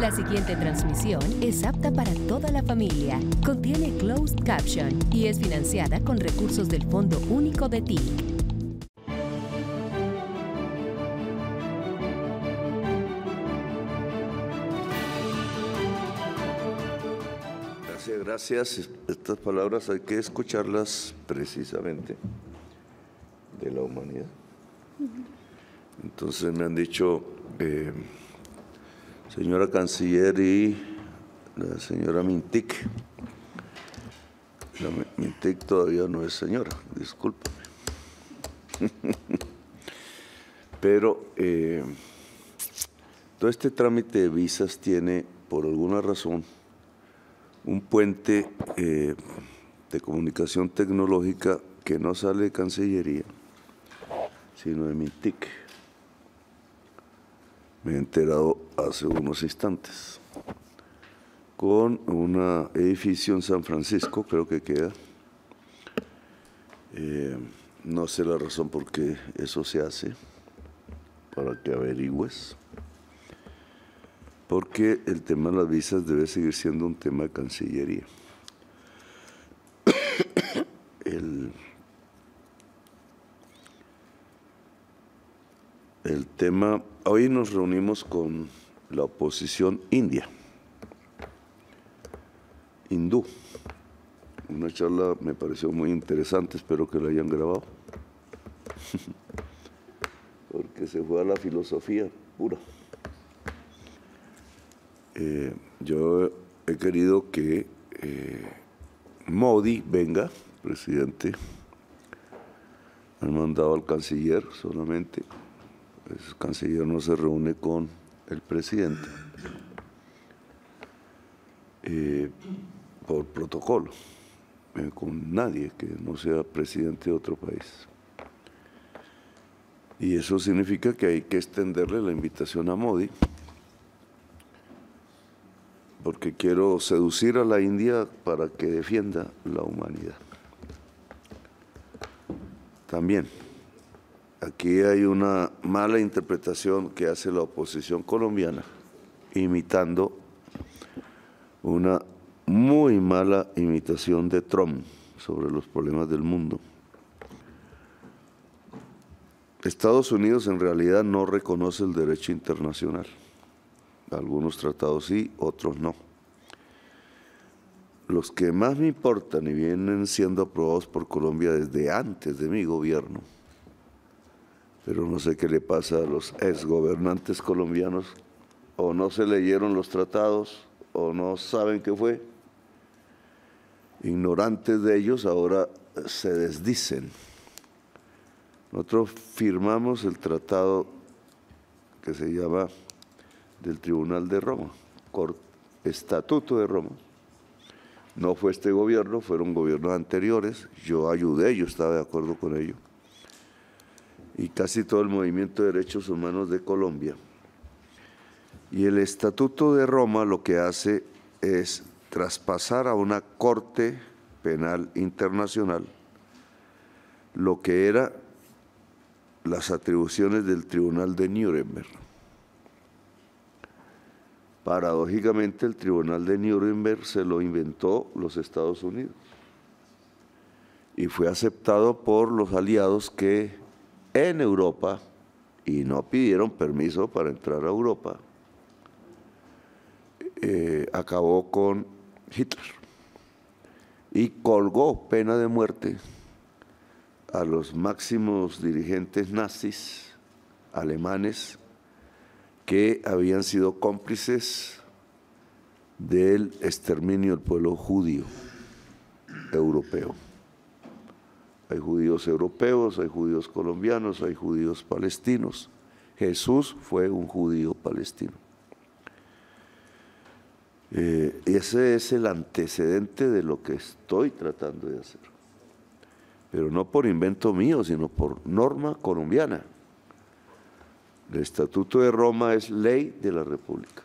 La siguiente transmisión es apta para toda la familia. Contiene closed caption y es financiada con recursos del Fondo Único de TIC. Gracias. Estas palabras hay que escucharlas precisamente de la humanidad. Entonces me han dicho, señora canciller y la señora Mintic. La Mintic todavía no es señora, discúlpame. Pero todo este trámite de visas tiene, por alguna razón, un puente de comunicación tecnológica que no sale de Cancillería, sino de Mintic. Me he enterado hace unos instantes. Con un edificio en San Francisco, creo que queda. No sé la razón por qué eso se hace, para que averigües. Porque el tema de las visas debe seguir siendo un tema de Cancillería. El tema, hoy nos reunimos con la oposición india, hindú. Una charla me pareció muy interesante, espero que la hayan grabado, porque se fue a la filosofía pura. Yo he querido que Modi venga, presidente. Han mandado al canciller solamente. El canciller no se reúne con el presidente por protocolo, con nadie que no sea presidente de otro país. Y eso significa que hay que extenderle la invitación a Modi, porque quiero seducir a la India para que defienda la humanidad. También, aquí hay una mala interpretación que hace la oposición colombiana, imitando una muy mala imitación de Trump sobre los problemas del mundo. Estados Unidos en realidad no reconoce el derecho internacional. Algunos tratados sí, otros no. Los que más me importan y vienen siendo aprobados por Colombia desde antes de mi gobierno, pero no sé qué le pasa a los exgobernantes colombianos, o no se leyeron los tratados, o no saben qué fue. Ignorantes de ellos ahora se desdicen. Nosotros firmamos el tratado que se llama del Tribunal de Roma, Estatuto de Roma. No fue este gobierno, fueron gobiernos anteriores, yo ayudé, yo estaba de acuerdo con ello. Y casi todo el movimiento de derechos humanos de Colombia. Y el Estatuto de Roma lo que hace es traspasar a una Corte Penal Internacional lo que era las atribuciones del Tribunal de Nuremberg. Paradójicamente, el Tribunal de Nuremberg se lo inventó los Estados Unidos y fue aceptado por los aliados que en Europa, y no pidieron permiso para entrar a Europa, acabó con Hitler y colgó pena de muerte a los máximos dirigentes nazis alemanes que habían sido cómplices del exterminio del pueblo judío europeo. Hay judíos europeos, hay judíos colombianos, hay judíos palestinos. Jesús fue un judío palestino. Ese es el antecedente de lo que estoy tratando de hacer. Pero no por invento mío, sino por norma colombiana. El Estatuto de Roma es ley de la República.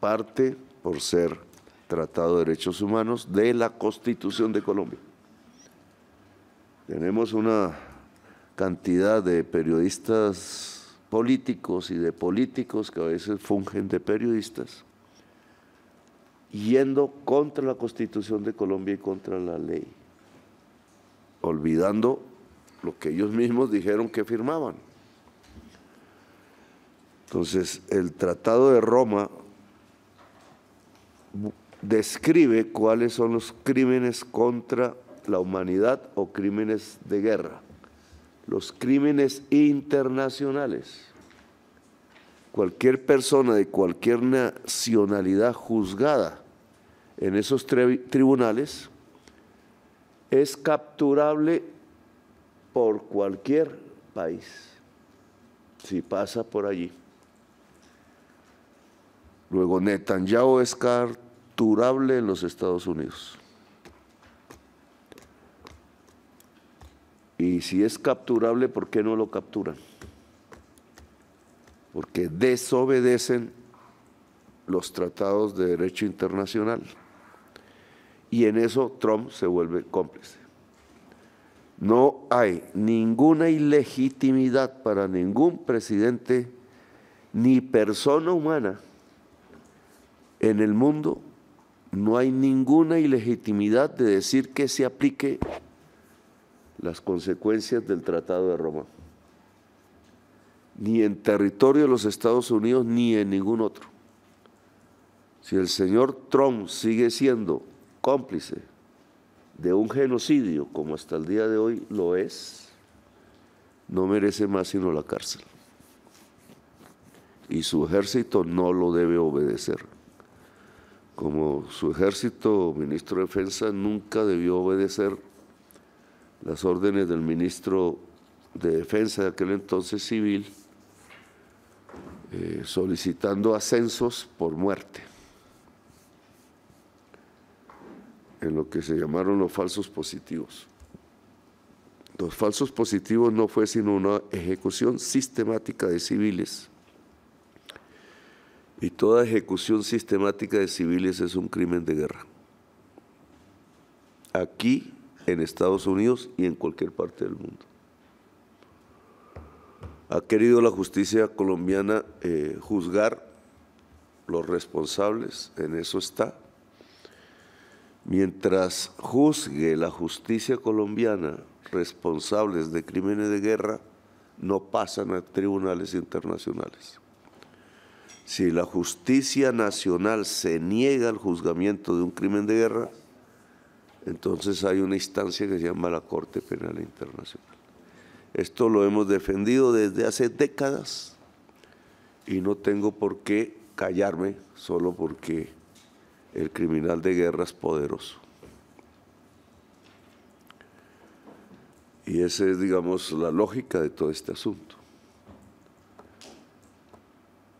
Parte, por ser Tratado de Derechos Humanos, de la Constitución de Colombia. Tenemos una cantidad de periodistas políticos y de políticos que a veces fungen de periodistas, yendo contra la Constitución de Colombia y contra la ley, olvidando lo que ellos mismos dijeron que firmaban. Entonces, el Tratado de Roma describe cuáles son los crímenes contra la humanidad o crímenes de guerra, los crímenes internacionales. Cualquier persona de cualquier nacionalidad juzgada en esos tribunales es capturable por cualquier país, si pasa por allí. Luego, Netanyahu es capturable en los Estados Unidos. Y si es capturable, ¿por qué no lo capturan? Porque desobedecen los tratados de derecho internacional. Y en eso Trump se vuelve cómplice. No hay ninguna ilegitimidad para ningún presidente ni persona humana en el mundo. No hay ninguna ilegitimidad de decir que se aplique las consecuencias del Tratado de Roma, ni en territorio de los Estados Unidos ni en ningún otro. Si el señor Trump sigue siendo cómplice de un genocidio, como hasta el día de hoy lo es, no merece más sino la cárcel. Y su ejército no lo debe obedecer. Como su ejército, ministro de Defensa, nunca debió obedecer las órdenes del ministro de Defensa de aquel entonces civil, solicitando ascensos por muerte, en lo que se llamaron los falsos positivos. Los falsos positivos no fue sino una ejecución sistemática de civiles, y toda ejecución sistemática de civiles es un crimen de guerra, aquí en Estados Unidos y en cualquier parte del mundo. Ha querido la justicia colombiana juzgar los responsables, en eso está. Mientras juzgue la justicia colombiana responsables de crímenes de guerra, no pasan a tribunales internacionales. Si la justicia nacional se niega al juzgamiento de un crimen de guerra, entonces hay una instancia que se llama la Corte Penal Internacional. Esto lo hemos defendido desde hace décadas y no tengo por qué callarme solo porque el criminal de guerra es poderoso. Y esa es, digamos, la lógica de todo este asunto.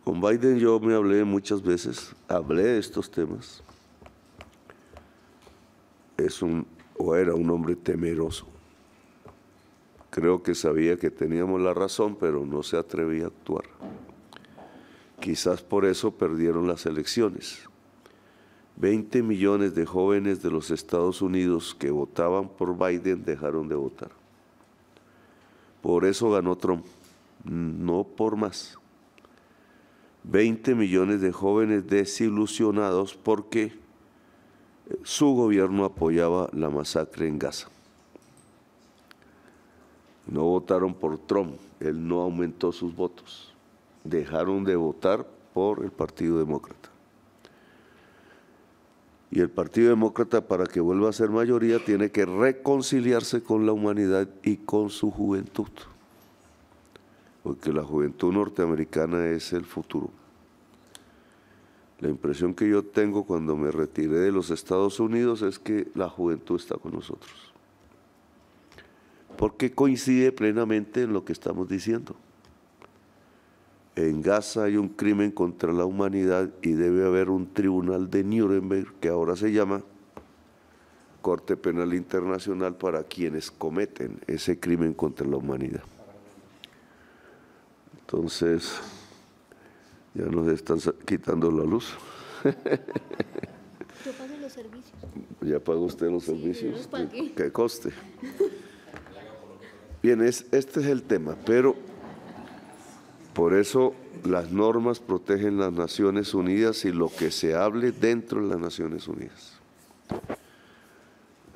Con Biden yo me hablé muchas veces, hablé de estos temas. Era un hombre temeroso. Creo que sabía que teníamos la razón, pero no se atrevía a actuar. Quizás por eso perdieron las elecciones. 20 millones de jóvenes de los Estados Unidos que votaban por Biden dejaron de votar. Por eso ganó Trump, no por más. 20 millones de jóvenes desilusionados porque su gobierno apoyaba la masacre en Gaza. No votaron por Trump, él no aumentó sus votos. Dejaron de votar por el Partido Demócrata. Y el Partido Demócrata, para que vuelva a ser mayoría, tiene que reconciliarse con la humanidad y con su juventud. Porque la juventud norteamericana es el futuro. La impresión que yo tengo cuando me retiré de los Estados Unidos es que la juventud está con nosotros. Porque coincide plenamente en lo que estamos diciendo. En Gaza hay un crimen contra la humanidad y debe haber un tribunal de Nuremberg, que ahora se llama Corte Penal Internacional, para quienes cometen ese crimen contra la humanidad. Entonces, ya nos están quitando la luz. Yo pago los servicios. ¿Ya pagó usted los servicios? Yo los pagué. ¿Qué coste? Bien, este es el tema, pero Por eso las normas protegen las Naciones Unidas y lo que se hable dentro de las Naciones Unidas.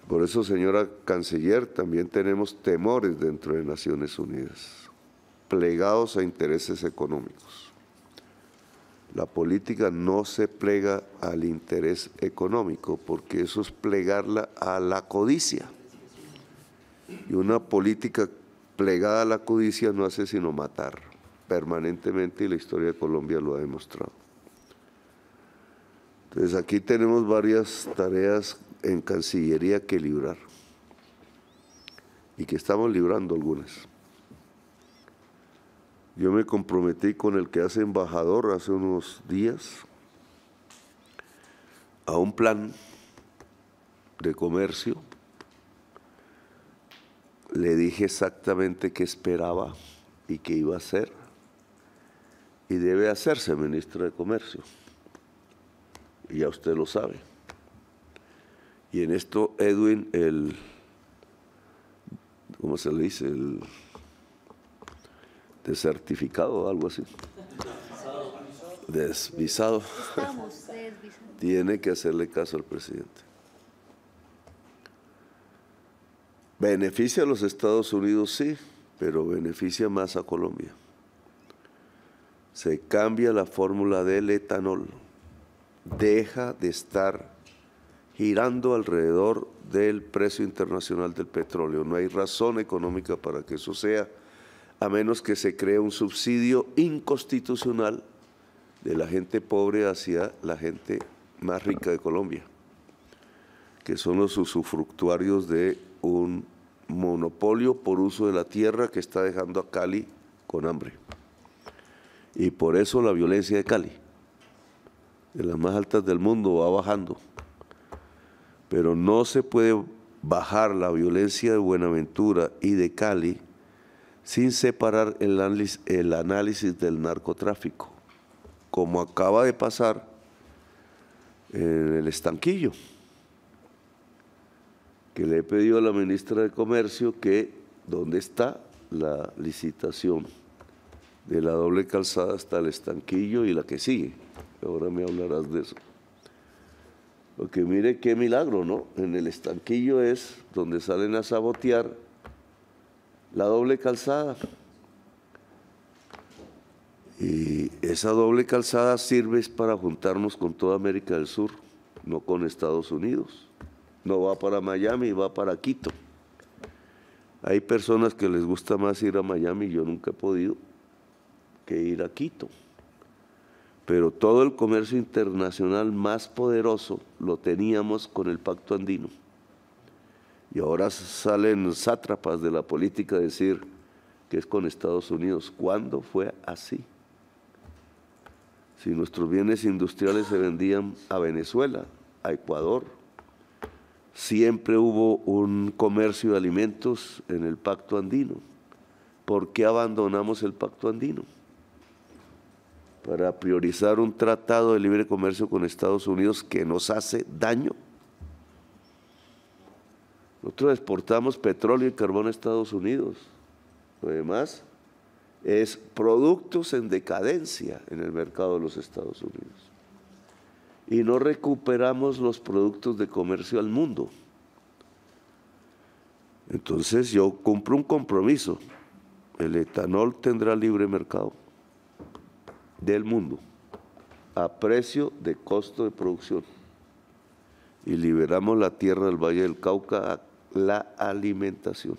Por eso, señora Canciller, también tenemos temores dentro de Naciones Unidas, plegados a intereses económicos. La política no se plega al interés económico, porque eso es plegarla a la codicia. Y una política plegada a la codicia no hace sino matar permanentemente, y la historia de Colombia lo ha demostrado. Entonces aquí tenemos varias tareas en Cancillería que librar, y que estamos librando algunas. Yo me comprometí con el que hace embajador hace unos días a un plan de comercio. Le dije exactamente qué esperaba y qué iba a hacer, y debe hacerse, ministro de Comercio, y ya usted lo sabe. Y en esto, Edwin, ¿cómo se le dice? El desertificado o algo así. Desvisado. Tiene que hacerle caso al presidente. Beneficia a los Estados Unidos, sí, pero beneficia más a Colombia. Se cambia la fórmula del etanol. Deja de estar girando alrededor del precio internacional del petróleo. No hay razón económica para que eso sea, a menos que se cree un subsidio inconstitucional de la gente pobre hacia la gente más rica de Colombia, que son los usufructuarios de un monopolio por uso de la tierra que está dejando a Cali con hambre. Y por eso la violencia de Cali, de las más altas del mundo, va bajando. Pero no se puede bajar la violencia de Buenaventura y de Cali sin separar el análisis del narcotráfico, como acaba de pasar en el Estanquillo, que le he pedido a la ministra de Comercio que dónde está la licitación de la doble calzada hasta el Estanquillo y la que sigue. Ahora me hablarás de eso. Porque mire qué milagro, ¿no? En el Estanquillo es donde salen a sabotear la doble calzada. Y esa doble calzada sirve para juntarnos con toda América del Sur, no con Estados Unidos. No va para Miami, va para Quito. Hay personas que les gusta más ir a Miami, yo nunca he podido, que ir a Quito. Pero todo el comercio internacional más poderoso lo teníamos con el Pacto Andino. Y ahora salen sátrapas de la política a decir que es con Estados Unidos. ¿Cuándo fue así? Si nuestros bienes industriales se vendían a Venezuela, a Ecuador, siempre hubo un comercio de alimentos en el Pacto Andino. ¿Por qué abandonamos el Pacto Andino? Para priorizar un tratado de libre comercio con Estados Unidos que nos hace daño. Nosotros exportamos petróleo y carbón a Estados Unidos. Lo demás es productos en decadencia en el mercado de los Estados Unidos. Y no recuperamos los productos de comercio al mundo. Entonces yo cumplo un compromiso. El etanol tendrá libre mercado del mundo a precio de costo de producción. Y liberamos la tierra del Valle del Cauca a la alimentación.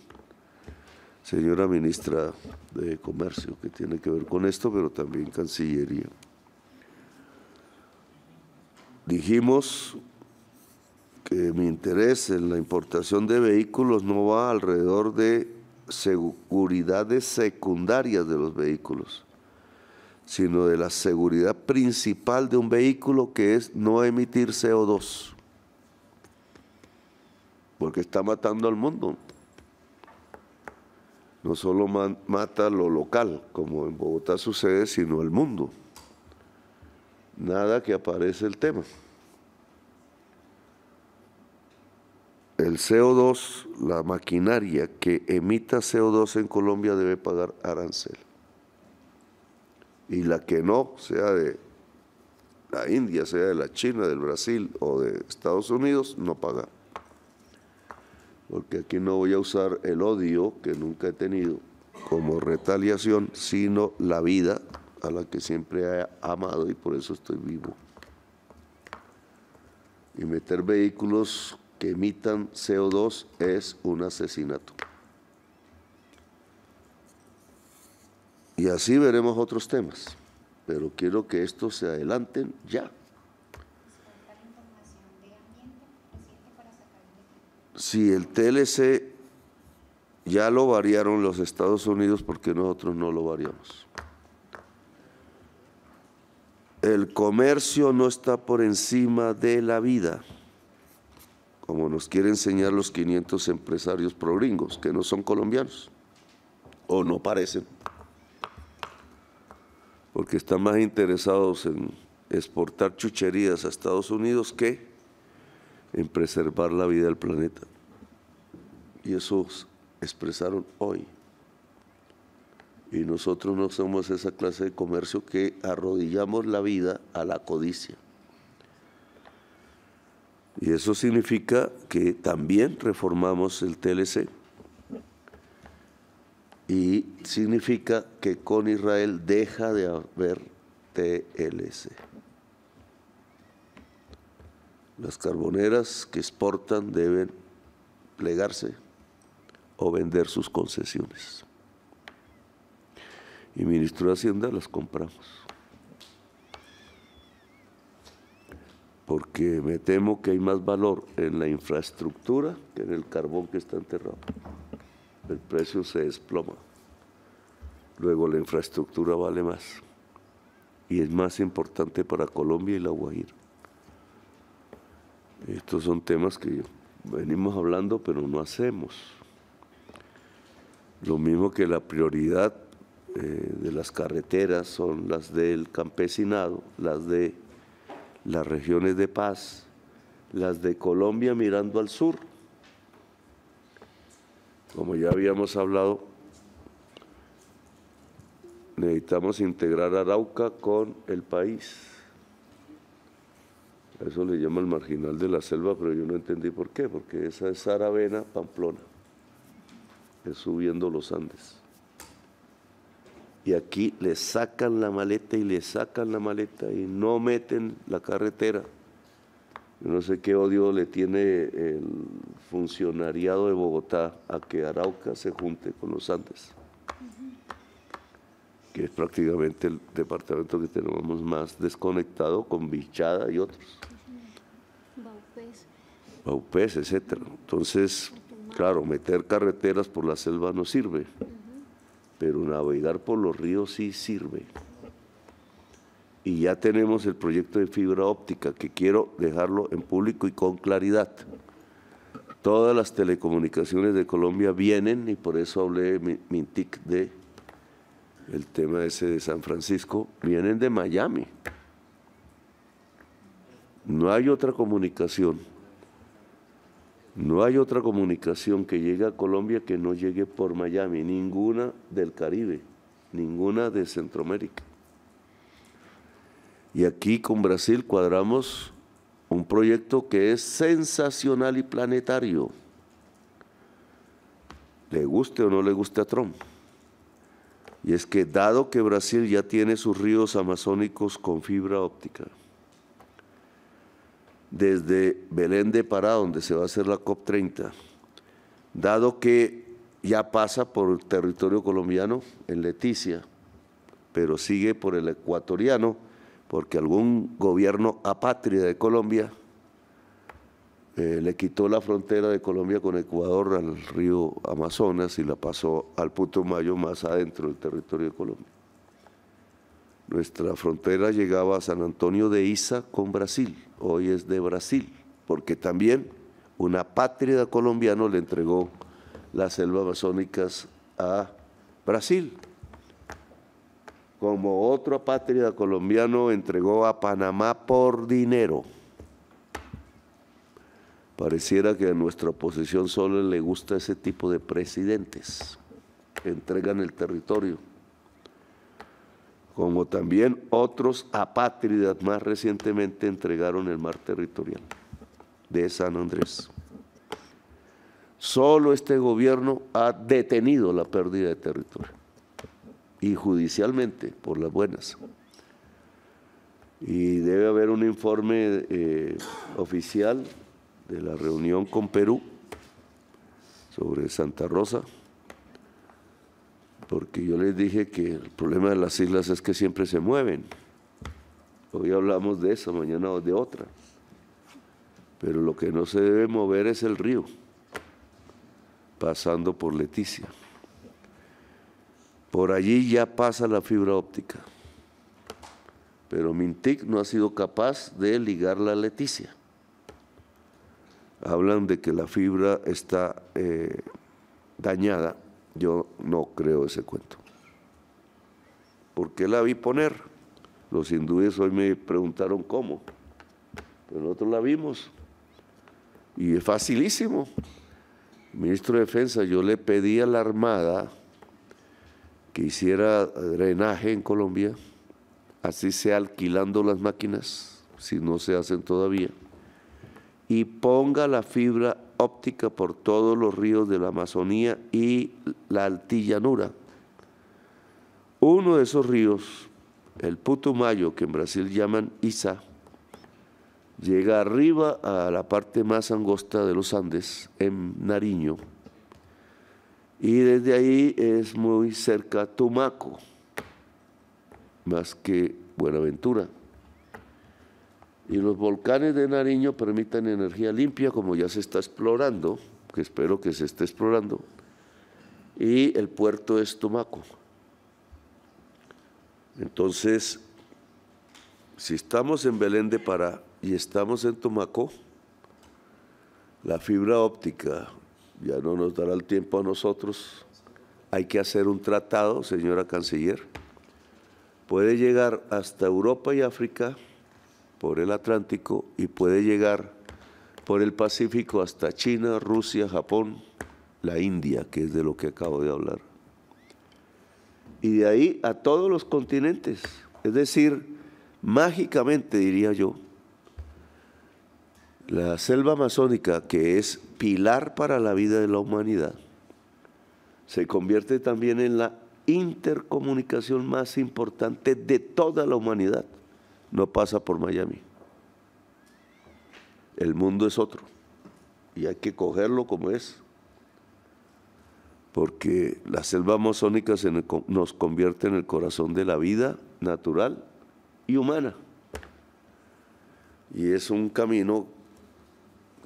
Señora ministra de Comercio, que tiene que ver con esto, pero también Cancillería. Dijimos que mi interés en la importación de vehículos no va alrededor de seguridades secundarias de los vehículos, sino de la seguridad principal de un vehículo, que es no emitir CO2, porque está matando al mundo. No solo mata lo local, como en Bogotá sucede, sino el mundo. Nada que aparece el tema. El CO2, la maquinaria que emita CO2 en Colombia debe pagar arancel. y la que no, sea de la India, sea de la China, del Brasil o de Estados Unidos, no paga. Porque aquí no voy a usar el odio que nunca he tenido como retaliación, sino la vida a la que siempre he amado y por eso estoy vivo. Y meter vehículos que emitan CO2 es un asesinato. Y así veremos otros temas, pero quiero que estos se adelanten ya. Si el TLC ya lo variaron los Estados Unidos, ¿por qué nosotros no lo variamos? El comercio no está por encima de la vida, como nos quieren enseñar los 500 empresarios progringos, que no son colombianos, o no parecen, porque están más interesados en exportar chucherías a Estados Unidos que en preservar la vida del planeta. Y eso expresaron hoy. Y nosotros no somos esa clase de comercio que arrodillamos la vida a la codicia. Y eso significa que también reformamos el TLC. Y significa que con Israel deja de haber TLC. Las carboneras que exportan deben plegarse o vender sus concesiones. Y ministro de Hacienda, las compramos. Porque me temo que hay más valor en la infraestructura que en el carbón que está enterrado. El precio se desploma. Luego la infraestructura vale más. Y es más importante para Colombia y La Guajira. Estos son temas que venimos hablando, pero no hacemos. Lo mismo que la prioridad de las carreteras son las del campesinado, las de las regiones de paz, las de Colombia mirando al sur. Como ya habíamos hablado, necesitamos integrar Arauca con el país. A eso le llama el marginal de la selva, pero yo no entendí por qué, porque esa es Saravena, Pamplona, es subiendo los Andes. Y aquí le sacan la maleta y le sacan la maleta y no meten la carretera. Yo no sé qué odio le tiene el funcionariado de Bogotá a que Arauca se junte con los Andes, que es prácticamente el departamento que tenemos más desconectado con Bichada y otros. Baupés, etcétera. Entonces, claro, meter carreteras por la selva no sirve, pero navegar por los ríos sí sirve. Y ya tenemos el proyecto de fibra óptica, que quiero dejarlo en público y con claridad. Todas las telecomunicaciones de Colombia vienen, y por eso hablé Mintic de el tema ese de San Francisco, vienen de Miami. No hay otra comunicación. No hay otra comunicación que llegue a Colombia que no llegue por Miami, ninguna del Caribe, ninguna de Centroamérica. Y aquí con Brasil cuadramos un proyecto que es sensacional y planetario. Le guste o no le guste a Trump. Y es que dado que Brasil ya tiene sus ríos amazónicos con fibra óptica, desde Belén de Pará, donde se va a hacer la COP30, dado que ya pasa por el territorio colombiano en Leticia, pero sigue por el ecuatoriano, porque algún gobierno apátrida de Colombia le quitó la frontera de Colombia con Ecuador al río Amazonas y la pasó al Putumayo, más adentro del territorio de Colombia. Nuestra frontera llegaba a San Antonio de Iza con Brasil, hoy es de Brasil, porque también una apátrida colombiano le entregó las selvas amazónicas a Brasil, como otro apátrida colombiano entregó a Panamá por dinero. Pareciera que a nuestra oposición solo le gusta ese tipo de presidentes, entregan el territorio. como también otros apátridas más recientemente entregaron el mar territorial de San Andrés. Solo este gobierno ha detenido la pérdida de territorio, y judicialmente, por las buenas. Y debe haber un informe oficial de la reunión con Perú sobre Santa Rosa, porque yo les dije que el problema de las islas es que siempre se mueven. Hoy hablamos de eso, mañana de otra. Pero lo que no se debe mover es el río, pasando por Leticia. Por allí ya pasa la fibra óptica, pero Mintic no ha sido capaz de ligarla a Leticia. Hablan de que la fibra está dañada. Yo no creo ese cuento. ¿Por qué la vi poner? Los hindúes hoy me preguntaron cómo, pero nosotros la vimos y es facilísimo. Ministro de Defensa, yo le pedí a la Armada que hiciera drenaje en Colombia, así sea alquilando las máquinas, si no se hacen todavía, y ponga la fibra óptica por todos los ríos de la Amazonía y la altillanura. Uno de esos ríos, el Putumayo, que en Brasil llaman Isa, llega arriba a la parte más angosta de los Andes, en Nariño, y desde ahí es muy cerca Tumaco, más que Buenaventura. Y los volcanes de Nariño permiten energía limpia, como ya se está explorando, que espero que se esté explorando, y el puerto es Tumaco. Entonces, si estamos en Belén de Pará y estamos en Tumaco, la fibra óptica ya no nos dará el tiempo a nosotros. Hay que hacer un tratado, señora canciller. Puede llegar hasta Europa y África por el Atlántico y puede llegar por el Pacífico hasta China, Rusia, Japón, la India, que es de lo que acabo de hablar. Y de ahí a todos los continentes. Es decir, mágicamente, diría yo, la selva amazónica, que es pilar para la vida de la humanidad, se convierte también en la intercomunicación más importante de toda la humanidad. No pasa por Miami. El mundo es otro y hay que cogerlo como es, porque la selva amazónica nos convierte en el corazón de la vida natural y humana, y es un camino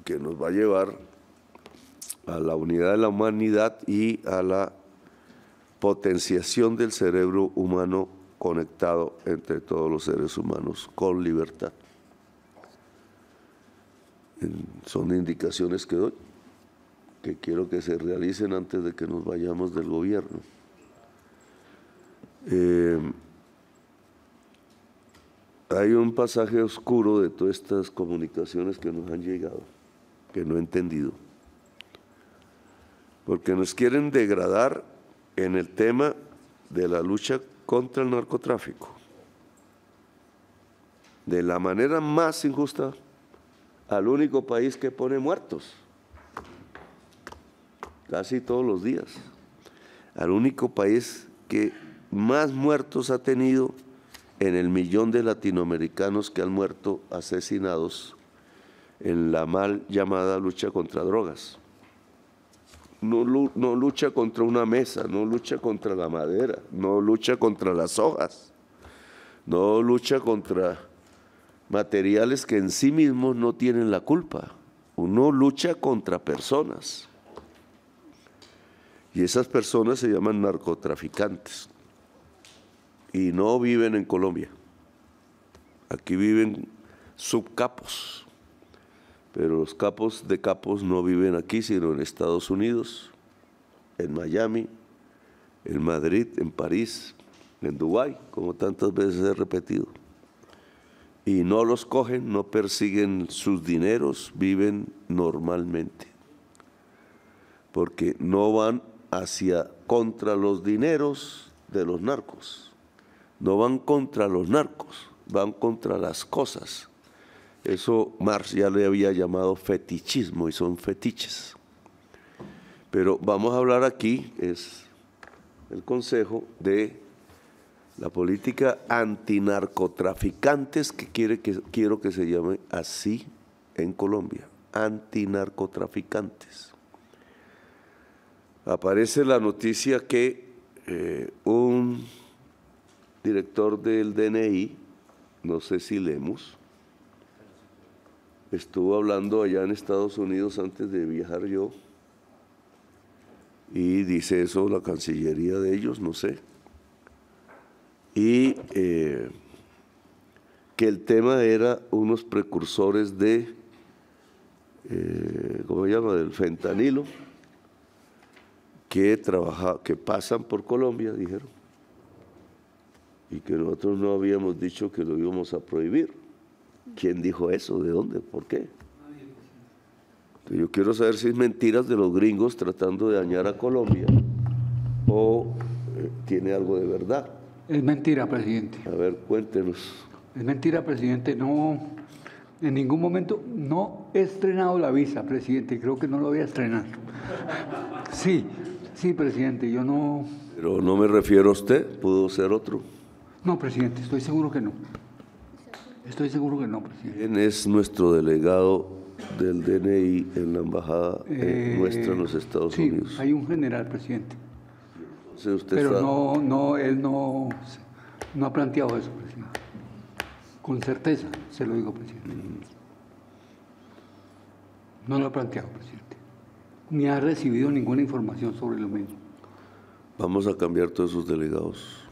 que nos va a llevar a la unidad de la humanidad y a la potenciación del cerebro humano conectado entre todos los seres humanos con libertad. Son indicaciones que doy, que quiero que se realicen antes de que nos vayamos del gobierno. Hay un pasaje oscuro de todas estas comunicaciones que nos han llegado, que no he entendido, porque nos quieren degradar en el tema de la lucha contra el narcotráfico, de la manera más injusta, al único país que pone muertos, casi todos los días, al único país que más muertos ha tenido en el 1.000.000 de latinoamericanos que han muerto asesinados en la mal llamada lucha contra drogas. No lucha contra una mesa, no lucha contra la madera, no lucha contra las hojas, no lucha contra materiales que en sí mismos no tienen la culpa. Uno lucha contra personas, y esas personas se llaman narcotraficantes y no viven en Colombia. Aquí viven subcapos, pero los capos de capos no viven aquí, sino en Estados Unidos, en Miami, en Madrid, en París, en Dubái, como tantas veces he repetido. Y no los cogen, no persiguen sus dineros, viven normalmente, porque no van contra los dineros de los narcos, no van contra los narcos, van contra las cosas. Eso Marx ya le había llamado fetichismo y son fetiches. Pero vamos a hablar aquí, es el consejo de la política antinarcotraficantes, que quiero que se llame así en Colombia, antinarcotraficantes. Aparece la noticia que un director del DNI, no sé si Lemus, estuvo hablando allá en Estados Unidos antes de viajar yo, y dice eso la Cancillería de ellos, no sé, y que el tema era unos precursores de, ¿cómo se llama?, del fentanilo, que pasan por Colombia, dijeron, y que nosotros no habíamos dicho que lo íbamos a prohibir. ¿Quién dijo eso? ¿De dónde? ¿Por qué? Entonces, yo quiero saber si es mentiras de los gringos tratando de dañar a Colombia o tiene algo de verdad. Es mentira, presidente. A ver, cuéntenos. Es mentira, presidente. No, en ningún momento no he estrenado la visa, presidente. Creo que no lo voy a estrenar. Sí, presidente, yo no... Pero no me refiero a usted, pudo ser otro. No, presidente, estoy seguro que no. Estoy seguro que no, presidente. ¿Quién es nuestro delegado del DNI en la embajada nuestra en los Estados Unidos? Sí, hay un general, presidente. Entonces usted pero él no ha planteado eso, presidente. Con certeza, se lo digo, presidente. No lo ha planteado, presidente. Ni ha recibido ninguna información sobre lo mismo. Vamos a cambiar todos esos delegados.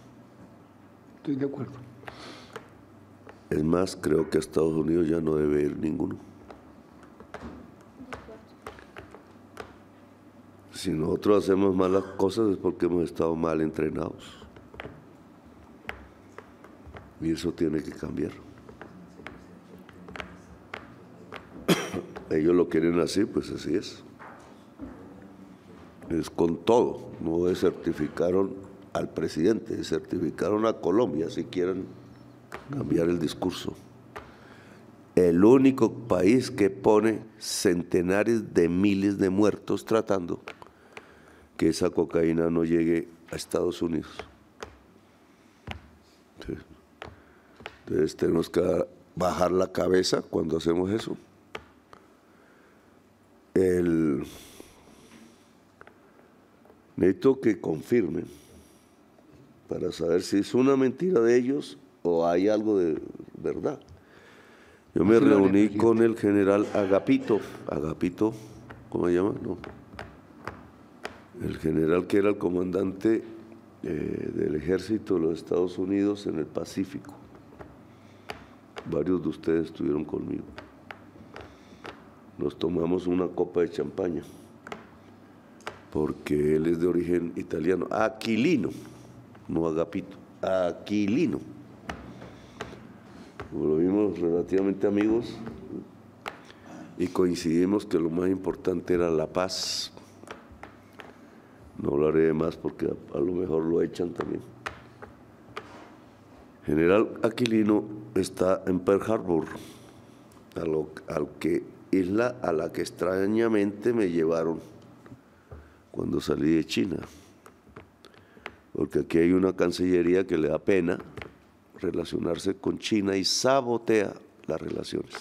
Estoy de acuerdo. Es más, creo que a Estados Unidos ya no debe ir ninguno. Si nosotros hacemos malas cosas es porque hemos estado mal entrenados. Y eso tiene que cambiar. Ellos lo quieren así, pues así es. Es con todo. No certificaron al presidente, certificaron a Colombia, si quieren cambiar el discurso. El único país que pone centenares de miles de muertos tratando que esa cocaína no llegue a Estados Unidos. Sí. Entonces tenemos que bajar la cabeza cuando hacemos eso. Necesito que confirmen para saber si es una mentira de ellos o hay algo de verdad. Yo me reuní con el general Agapito, ¿cómo se llama? No. El general que era el comandante del ejército de los Estados Unidos en el Pacífico. Varios de ustedes estuvieron conmigo. Nos tomamos una copa de champaña, porque él es de origen italiano, Aquilino, no Agapito, Aquilino. Lo vimos relativamente amigos y coincidimos que lo más importante era la paz. No hablaré de más porque a lo mejor lo echan también. General Aquilino está en Pearl Harbor, isla a la que extrañamente me llevaron cuando salí de China, porque aquí hay una cancillería que le da pena relacionarse con China y sabotea las relaciones.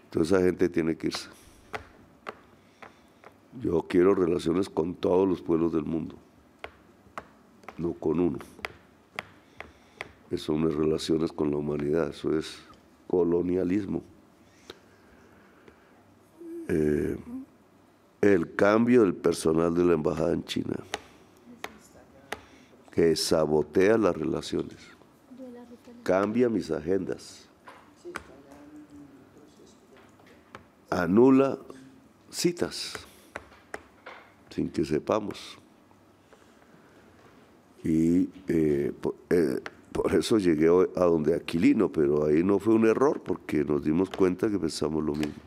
Entonces esa gente tiene que irse. Yo quiero relaciones con todos los pueblos del mundo, no con uno. Eso no es relaciones con la humanidad, eso es colonialismo. El cambio del personal de la embajada en China, que sabotea las relaciones, cambia mis agendas, anula citas sin que sepamos. Y por eso llegué a donde Aquilino, pero ahí no fue un error porque nos dimos cuenta que pensamos lo mismo.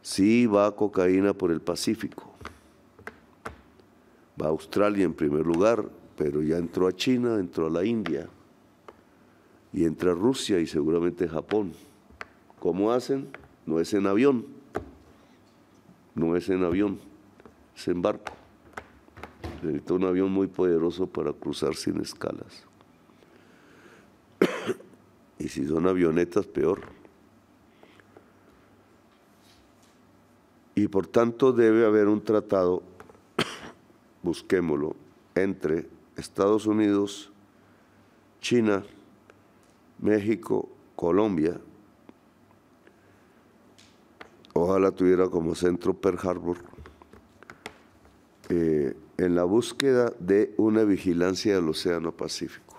Sí va cocaína por el Pacífico, va a Australia en primer lugar, pero ya entró a China, entró a la India, y entra a Rusia y seguramente Japón. ¿Cómo hacen? No es en avión, no es en avión, es en barco. Se necesita un avión muy poderoso para cruzar sin escalas. Y si son avionetas, peor. Y por tanto debe haber un tratado, busquémoslo, entre Estados Unidos, China, México, Colombia. Ojalá tuviera como centro Pearl Harbor, en la búsqueda de una vigilancia del Océano Pacífico.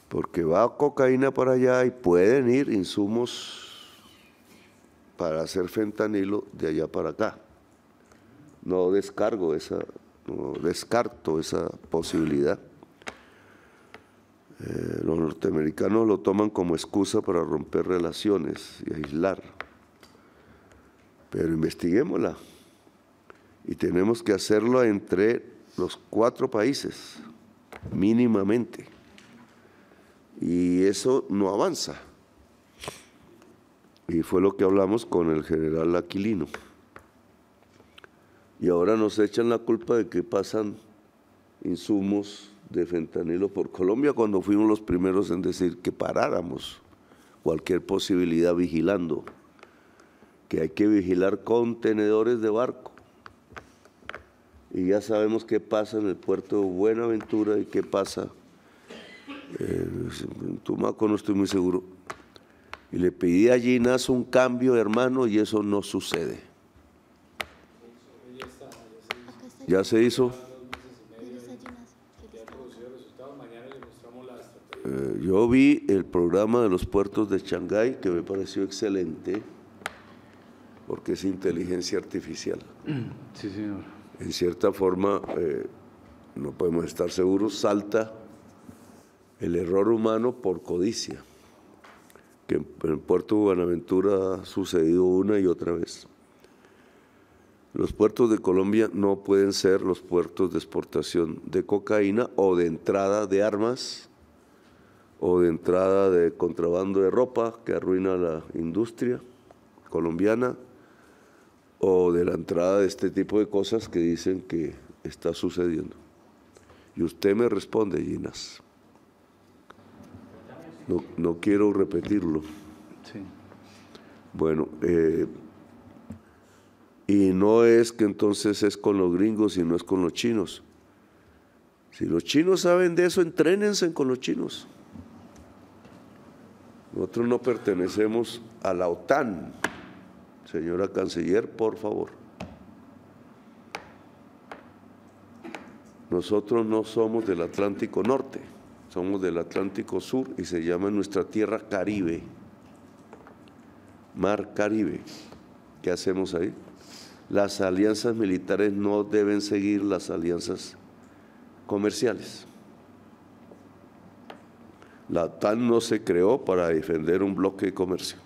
Porque va cocaína para allá y pueden ir insumos para hacer fentanilo de allá para acá. No descarto esa posibilidad. Los norteamericanos lo toman como excusa para romper relaciones y aislar. Pero investiguémosla. Y tenemos que hacerlo entre los 4 países, mínimamente. Y eso no avanza. Y fue lo que hablamos con el general Aquilino. Y ahora nos echan la culpa de que pasan insumos de fentanilo por Colombia, cuando fuimos los primeros en decir que paráramos cualquier posibilidad vigilando, que hay que vigilar contenedores de barco. Y ya sabemos qué pasa en el puerto de Buenaventura y qué pasa en Tumaco, no estoy muy seguro. Y le pedí a Ginás un cambio, hermano, y eso no sucede. ¿Ya se hizo? Yo vi el programa de los puertos de Shanghái, que me pareció excelente, porque es inteligencia artificial. Sí, señor. En cierta forma, no podemos estar seguros, salta el error humano por codicia, que en el puerto de Buenaventura ha sucedido una y otra vez. Los puertos de Colombia no pueden ser los puertos de exportación de cocaína o de entrada de armas o de entrada de contrabando de ropa que arruina la industria colombiana, o de la entrada de este tipo de cosas que dicen que está sucediendo. Y usted me responde, Ginás. No quiero repetirlo. Sí. Bueno, y no es que entonces es con los gringos y no es con los chinos. Si los chinos saben de eso, entrénense con los chinos. Nosotros no pertenecemos a la OTAN. Señora Canciller, por favor. Nosotros no somos del Atlántico Norte, somos del Atlántico Sur y se llama nuestra tierra Caribe, Mar Caribe. ¿Qué hacemos ahí? Las alianzas militares no deben seguir las alianzas comerciales. La OTAN no se creó para defender un bloque de comercio.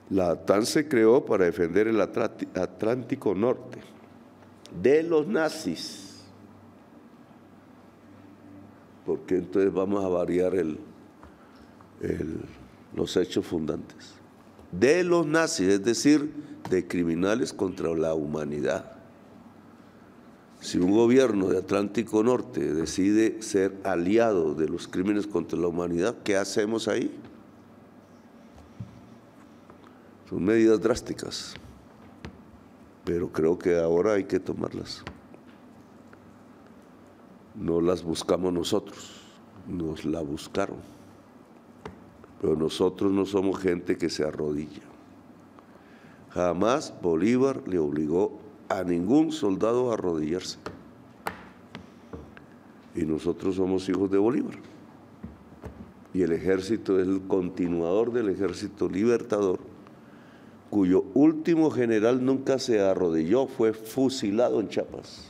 La OTAN se creó para defender el Atlántico Norte de los nazis. Porque entonces vamos a variar los hechos fundantes. De los nazis, es decir, de criminales contra la humanidad. Si un gobierno de Atlántico Norte decide ser aliado de los crímenes contra la humanidad, ¿qué hacemos ahí? Son medidas drásticas, pero creo que ahora hay que tomarlas. No las buscamos nosotros, nos la buscaron. Pero nosotros no somos gente que se arrodilla. Jamás Bolívar le obligó a ningún soldado a arrodillarse. Y nosotros somos hijos de Bolívar. Y el ejército es el continuador del ejército libertador, cuyo último general nunca se arrodilló, fue fusilado en Chiapas.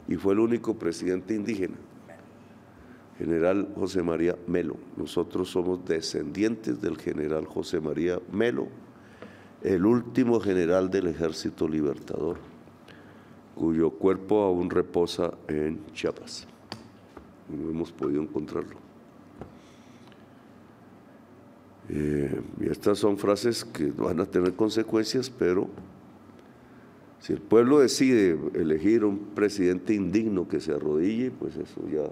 Y fue el único presidente indígena, general José María Melo. Nosotros somos descendientes del general José María Melo, el último general del Ejército Libertador, cuyo cuerpo aún reposa en Chiapas. No hemos podido encontrarlo. Y estas son frases que van a tener consecuencias, pero si el pueblo decide elegir un presidente indigno que se arrodille, pues eso ya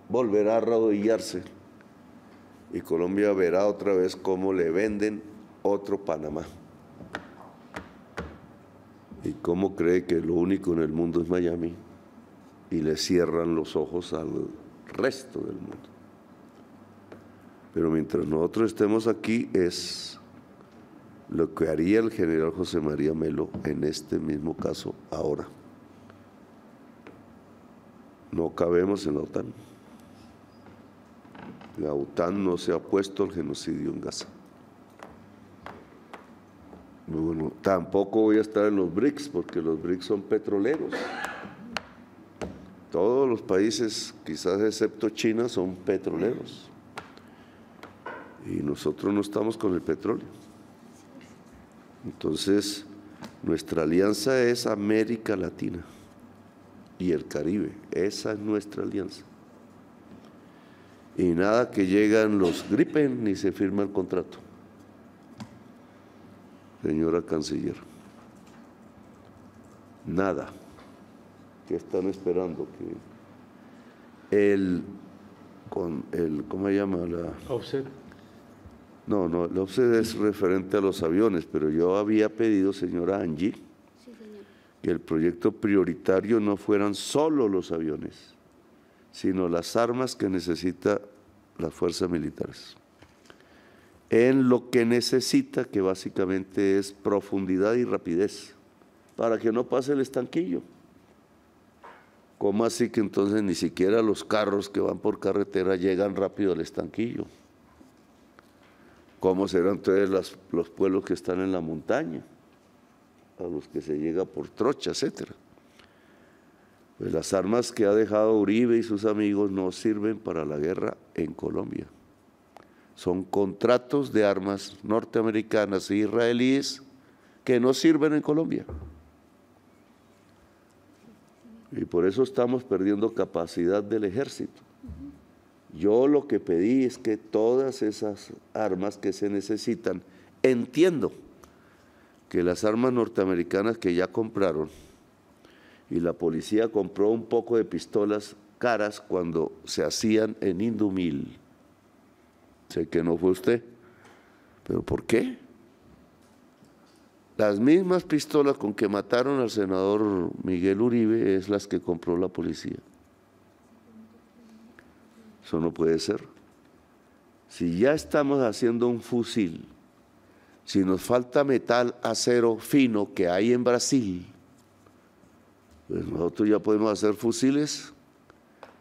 volverá a arrodillarse. Y Colombia verá otra vez cómo le venden otro Panamá. Y cómo cree que lo único en el mundo es Miami y le cierran los ojos al resto del mundo. Pero mientras nosotros estemos aquí es lo que haría el general José María Melo en este mismo caso ahora. No cabemos en la OTAN. La OTAN no se ha opuesto al genocidio en Gaza. Bueno, tampoco voy a estar en los BRICS porque los BRICS son petroleros. Todos los países, quizás excepto China, son petroleros. Y nosotros no estamos con el petróleo. Entonces, nuestra alianza es América Latina y el Caribe. Esa es nuestra alianza. Y nada que llegan los gripen ni se firma el contrato. Señora Canciller, nada. ¿Qué están esperando? ¿Cómo se llama? Offset. No, el offset es referente a los aviones, pero yo había pedido, señora Angie, que el proyecto prioritario no fueran solo los aviones, sino las armas que necesita las fuerzas militares. En lo que necesita, que básicamente es profundidad y rapidez, para que no pase el estanquillo. ¿Cómo así que entonces ni siquiera los carros que van por carretera llegan rápido al estanquillo? ¿Cómo serán entonces los pueblos que están en la montaña, a los que se llega por trocha, etcétera? Pues las armas que ha dejado Uribe y sus amigos no sirven para la guerra en Colombia. Son contratos de armas norteamericanas e israelíes que no sirven en Colombia. Y por eso estamos perdiendo capacidad del ejército. Yo lo que pedí es que todas esas armas que se necesitan, entiendo que las armas norteamericanas que ya compraron, y la policía compró un poco de pistolas caras cuando se hacían en Indumil. Sé que no fue usted, pero ¿por qué? Las mismas pistolas con que mataron al senador Miguel Uribe es las que compró la policía. Eso no puede ser. Si ya estamos haciendo un fusil, si nos falta metal, acero fino que hay en Brasil, pues nosotros ya podemos hacer fusiles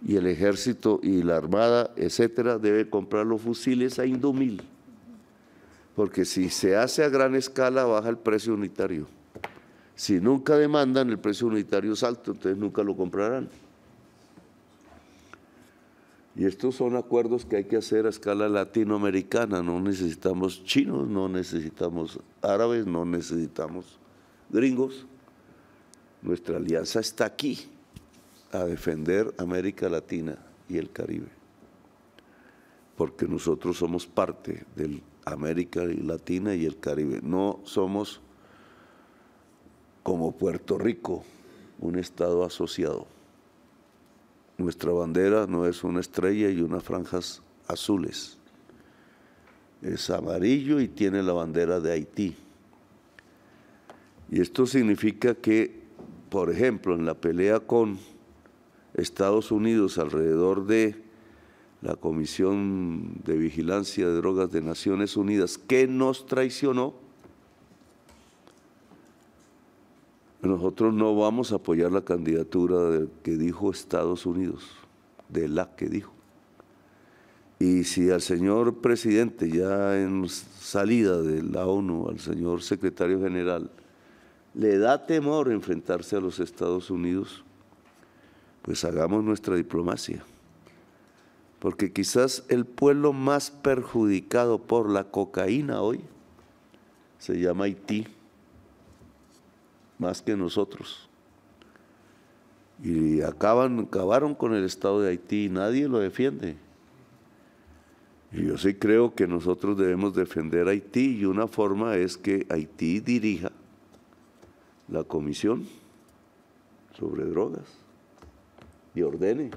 y el ejército y la armada, etcétera, debe comprar los fusiles a Indumil. Porque si se hace a gran escala, baja el precio unitario. Si nunca demandan, el precio unitario es alto, entonces nunca lo comprarán. Y estos son acuerdos que hay que hacer a escala latinoamericana. No necesitamos chinos, no necesitamos árabes, no necesitamos gringos. Nuestra alianza está aquí, a defender América Latina y el Caribe. Porque nosotros somos parte de América Latina y el Caribe. No somos como Puerto Rico, un estado asociado. Nuestra bandera no es una estrella y unas franjas azules. Es amarillo y tiene la bandera de Haití. Y esto significa que, por ejemplo, en la pelea con Estados Unidos alrededor de la Comisión de Vigilancia de Drogas de Naciones Unidas, que nos traicionó, nosotros no vamos a apoyar la candidatura que dijo Estados Unidos, de la que dijo. Y si al señor presidente, ya en salida de la ONU, al señor secretario general, le da temor enfrentarse a los Estados Unidos, pues hagamos nuestra diplomacia. Porque quizás el pueblo más perjudicado por la cocaína hoy se llama Haití, más que nosotros. Y acabaron con el Estado de Haití y nadie lo defiende. Y yo sí creo que nosotros debemos defender a Haití, y una forma es que Haití dirija la comisión sobre drogas y ordene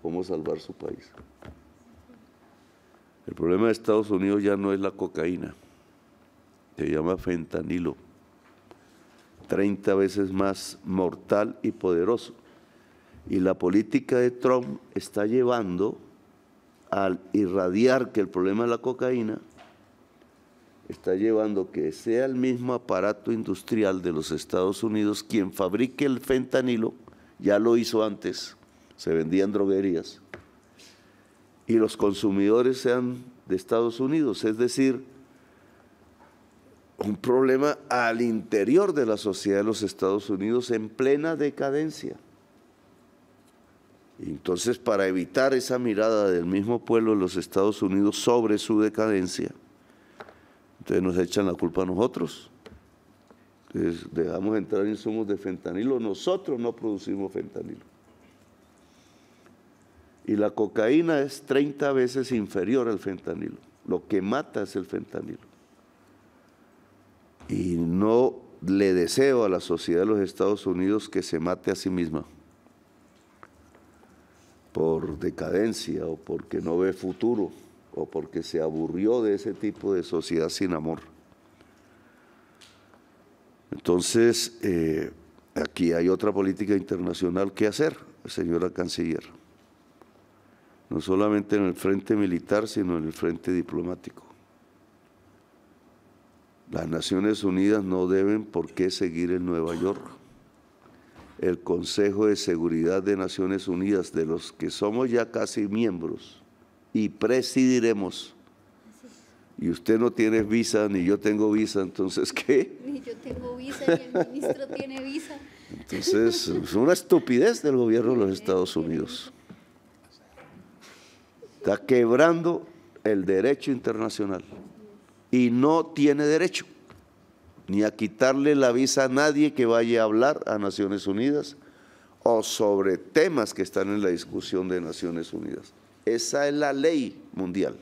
cómo salvar su país. El problema de Estados Unidos ya no es la cocaína, se llama fentanilo, 30 veces más mortal y poderoso. Y la política de Trump está llevando al irradiar que el problema es la cocaína, está llevando que sea el mismo aparato industrial de los Estados Unidos quien fabrique el fentanilo, ya lo hizo antes, se vendía en droguerías, y los consumidores sean de Estados Unidos, es decir, un problema al interior de la sociedad de los Estados Unidos en plena decadencia. Entonces, para evitar esa mirada del mismo pueblo de los Estados Unidos sobre su decadencia, entonces nos echan la culpa a nosotros. Entonces, dejamos entrar insumos de fentanilo, nosotros no producimos fentanilo. Y la cocaína es 30 veces inferior al fentanilo. Lo que mata es el fentanilo. Y no le deseo a la sociedad de los Estados Unidos que se mate a sí misma por decadencia o porque no ve futuro o porque se aburrió de ese tipo de sociedad sin amor. Entonces, aquí hay otra política internacional que hacer, señora canciller. No solamente en el frente militar, sino en el frente diplomático. Las Naciones Unidas no deben por qué seguir en Nueva York. El Consejo de Seguridad de Naciones Unidas, de los que somos ya casi miembros y presidiremos, y usted no tiene visa, ni yo tengo visa, entonces, ¿qué? Ni yo tengo visa, ni el ministro tiene visa. Entonces, es una estupidez del gobierno de los Estados Unidos. Está quebrando el derecho internacional y no tiene derecho ni a quitarle la visa a nadie que vaya a hablar a Naciones Unidas o sobre temas que están en la discusión de Naciones Unidas. Esa es la ley mundial.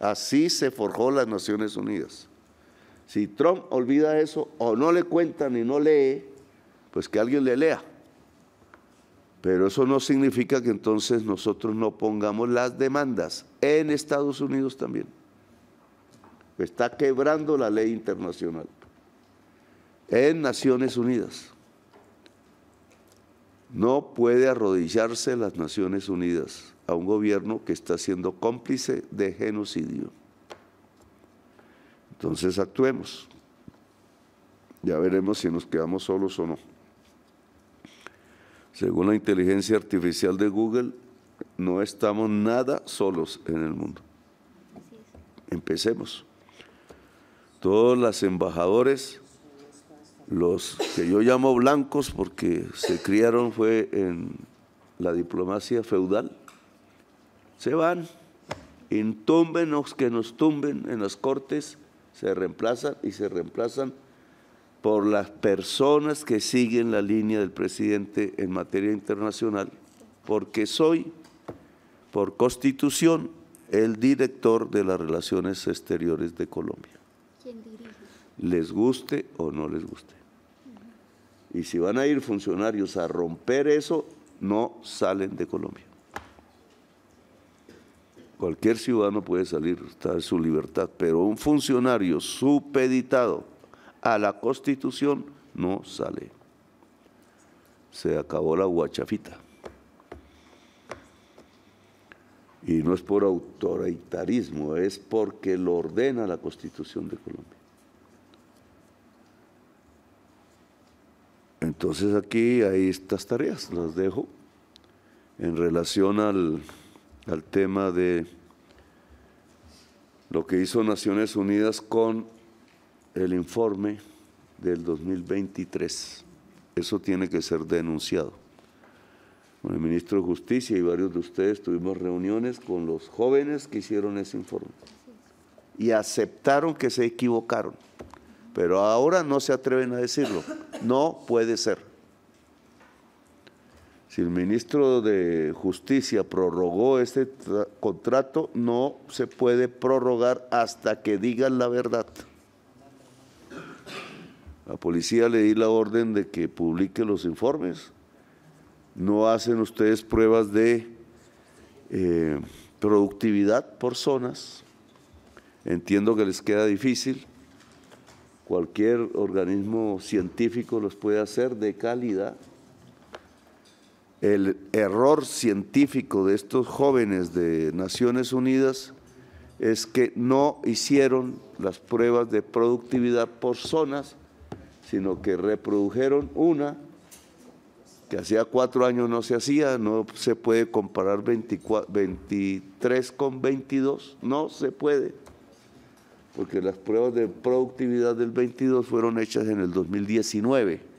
Así se forjó las Naciones Unidas. Si Trump olvida eso o no le cuenta ni no lee, pues que alguien le lea. Pero eso no significa que entonces nosotros no pongamos las demandas en Estados Unidos también. Está quebrando la ley internacional en Naciones Unidas. No puede arrodillarse las Naciones Unidas a un gobierno que está siendo cómplice de genocidio. Entonces actuemos. Ya veremos si nos quedamos solos o no. Según la inteligencia artificial de Google, no estamos nada solos en el mundo. Empecemos. Todos los embajadores, los que yo llamo blancos porque se criaron fue en la diplomacia feudal, se van, tumben los que nos tumben en las cortes, se reemplazan y se reemplazan por las personas que siguen la línea del presidente en materia internacional, porque soy, por constitución, el director de las relaciones exteriores de Colombia. ¿Quién dirige? Les guste o no les guste. Y si van a ir funcionarios a romper eso, no salen de Colombia. Cualquier ciudadano puede salir, está en su libertad, pero un funcionario supeditado a la Constitución no sale. Se acabó la guachafita. Y no es por autoritarismo, es porque lo ordena la Constitución de Colombia. Entonces aquí hay estas tareas, las dejo en relación al tema de lo que hizo Naciones Unidas con el informe del 2023. Eso tiene que ser denunciado. Con el ministro de Justicia y varios de ustedes tuvimos reuniones con los jóvenes que hicieron ese informe y aceptaron que se equivocaron, pero ahora no se atreven a decirlo. No puede ser. Si el ministro de Justicia prorrogó este contrato, no se puede prorrogar hasta que digan la verdad. A la policía le di la orden de que publique los informes. No hacen ustedes pruebas de productividad por zonas. Entiendo que les queda difícil. Cualquier organismo científico los puede hacer de calidad. El error científico de estos jóvenes de Naciones Unidas es que no hicieron las pruebas de productividad por zonas, sino que reprodujeron una que hacía 4 años no se hacía. No se puede comparar 23 con 22, no se puede, porque las pruebas de productividad del 22 fueron hechas en el 2019.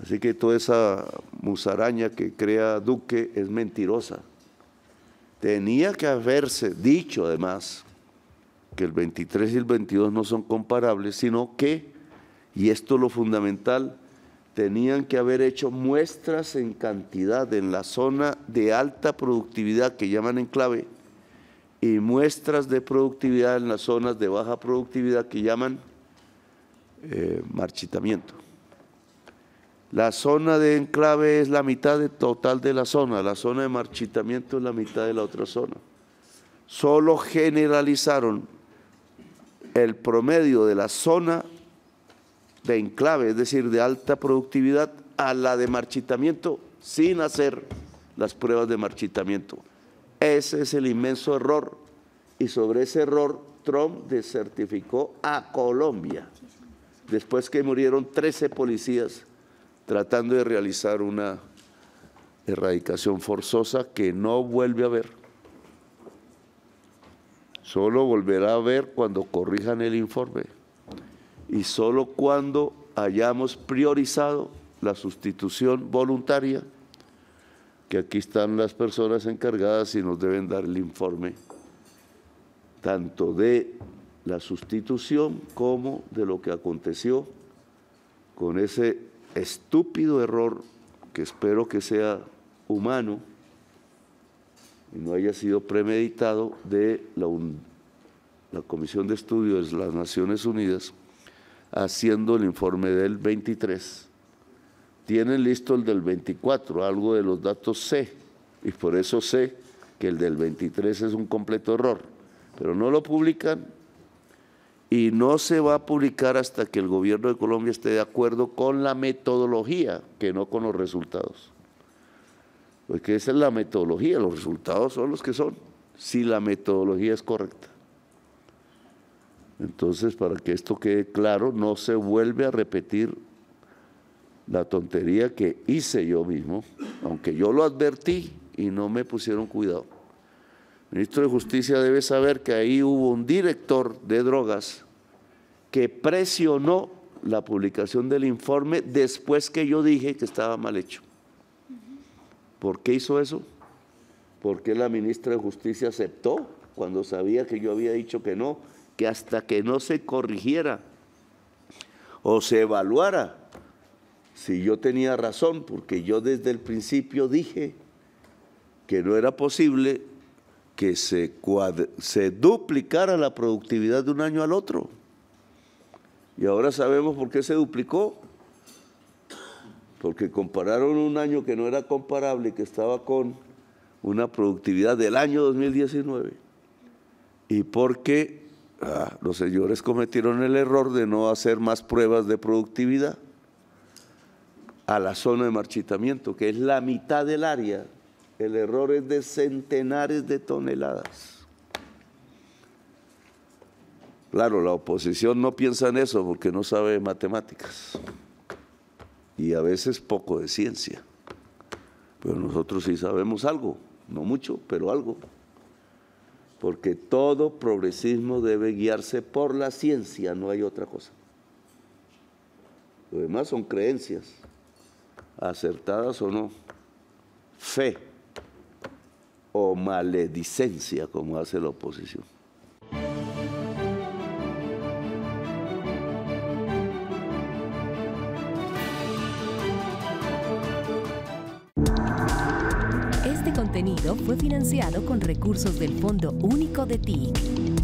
Así que toda esa musaraña que crea Duque es mentirosa. Tenía que haberse dicho además que el 23 y el 22 no son comparables, sino que, y esto es lo fundamental, tenían que haber hecho muestras en cantidad en la zona de alta productividad que llaman enclave y muestras de productividad en las zonas de baja productividad que llaman marchitamiento. La zona de enclave es la mitad total de la zona de marchitamiento es la mitad de la otra zona. Solo generalizaron el promedio de la zona de enclave, es decir, de alta productividad, a la de marchitamiento sin hacer las pruebas de marchitamiento. Ese es el inmenso error, y sobre ese error Trump desertificó a Colombia, después que murieron 13 policías tratando de realizar una erradicación forzosa que no vuelve a haber. Solo volverá a haber cuando corrijan el informe y solo cuando hayamos priorizado la sustitución voluntaria, que aquí están las personas encargadas y nos deben dar el informe tanto de la sustitución como de lo que aconteció con ese estúpido error, que espero que sea humano y no haya sido premeditado, de la Comisión de Estudios de las Naciones Unidas haciendo el informe del 23. Tienen listo el del 24, algo de los datos sé, y por eso sé que el del 23 es un completo error, pero no lo publican. Y no se va a publicar hasta que el gobierno de Colombia esté de acuerdo con la metodología, que no con los resultados. Porque esa es la metodología, los resultados son los que son, si la metodología es correcta. Entonces, para que esto quede claro, no se vuelve a repetir la tontería que hice yo mismo, aunque yo lo advertí y no me pusieron cuidado. El ministro de Justicia debe saber que ahí hubo un director de drogas que presionó la publicación del informe después que yo dije que estaba mal hecho. ¿Por qué hizo eso? Porque la ministra de Justicia aceptó cuando sabía que yo había dicho que no, que hasta que no se corrigiera o se evaluara si yo tenía razón, porque yo desde el principio dije que no era posible que se duplicara la productividad de un año al otro. Y ahora sabemos por qué se duplicó. Porque compararon un año que no era comparable y que estaba con una productividad del año 2019. Y porque los señores cometieron el error de no hacer más pruebas de productividad a la zona de marchitamiento, que es la mitad del área. El error es de centenares de toneladas. Claro, la oposición no piensa en eso porque no sabe matemáticas y a veces poco de ciencia, pero nosotros sí sabemos algo, no mucho, pero algo, porque todo progresismo debe guiarse por la ciencia, no hay otra cosa. Lo demás son creencias, acertadas o no, fe o maledicencia, como hace la oposición. fue financiado con recursos del Fondo Único de TIC.